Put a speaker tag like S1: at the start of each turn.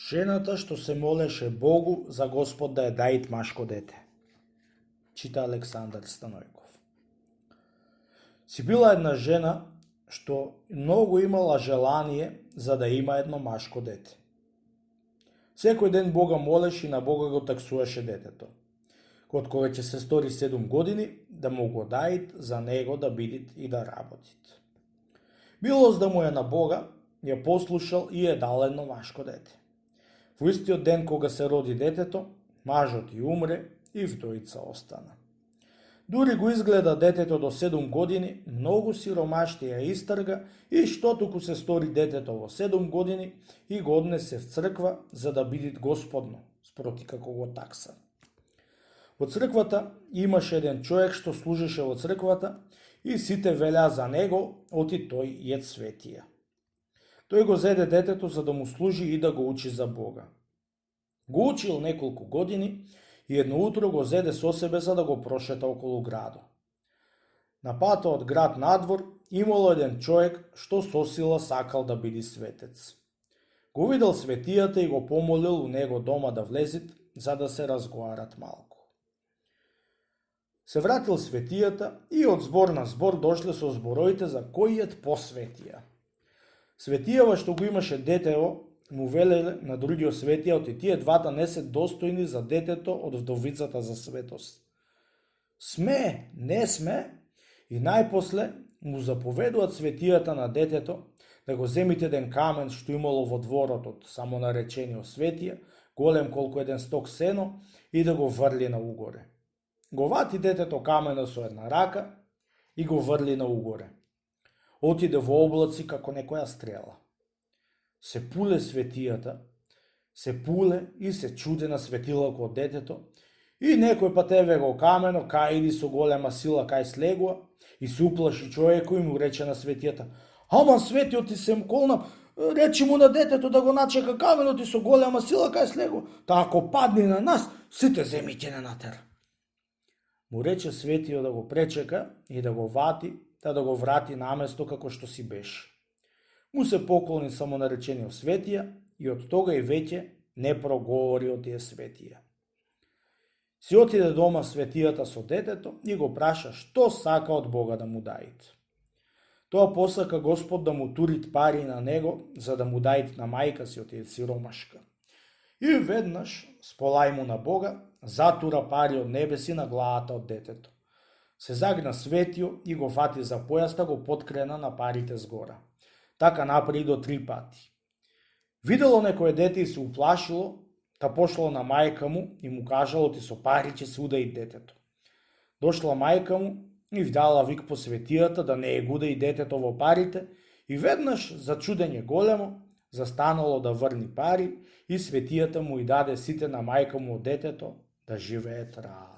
S1: Жената што се молеше Богу за Господ да ја даит машко дете. Чита Александар Станојков. Си била една жена што многу имала желание за да има едно машко дете. Секој ден Бога молеше и на Бога го таксуваше детето. Од кога ќе се стори 7 години, да му го даит за него да бидит и да работит. Милост да му е на Бога, ја послушал и е дал едно машко дете. Во истиот ден кога се роди детето, мажот и умре и вдојца остана. Дури го изгледа детето до 7 години, многу сиромашти ја истрга и што туку се стори детето во 7 години и го однесе в црква за да бидит господно, спроти како го такса. Во црквата имаше еден човек што служеше во црквата и сите велеа за него, оти тој јед светија. Тој го зеде детето за да му служи и да го учи за Бога. Го учил неколку години и едно утро го зеде со себе за да го прошета околу градот. На пата од град надвор имало еден човек што со сила сакал да биде светец. Го видел светијата и го помолил у него дома да влезит за да се разговарат малку. Се вратил светијата и од збор на збор дошле со зборовите за којиот посветија. Светијава што го имаше детево, му велеле на другиот светија, оти тие двата не се достојни за детето од вдовицата за светост. Сме, не сме, и најпосле му заповедуваат светијата на детето да го земите еден камен што имало во дворот од самонаречениот светија, голем колку еден сток сено, и да го врли на угоре. Го вати детето камена со една рака и го врли на угоре. Отиде во облаци како некоја стрела. Се пуле светијата, се пуле и се чуде на светилото од детето, и некој пат еве го камено, кај иди со голема сила кај слегува, и се уплаши човекот и му рече на светијата: "Ама светиот ти се колна, речи му на детето да го начека каменот и со голема сила кај слегува, та ако падне на нас, сите земите не натера." Му рече светиот да го пречека и да го вати, да го врати на место како што си беше. Му се поклони самонаречениот светија и од тога и веќе не проговори од тие светија. Си отиде дома светијата со детето и го праша што сака од Бога да му даит. Тоа посака Господ да му турит пари на него за да му даит на мајка си од сиромашка. И веднаш, сполај му на Бога, затура пари од небеси на главата од детето. Се загна светио и го фати за појаста, го подкрена на парите згора. Така направи до 3 пати. Видело некој дете и се уплашило, та пошло на мајка му и му кажало: "Ти со пари ќе се удаи детето." Дошла мајка му и вдала вик по светијата да не ја гудаи детето во парите и веднаш, за чудење големо, застанало да врни пари и светијата му и даде сите на мајка му од детето да живеат рао.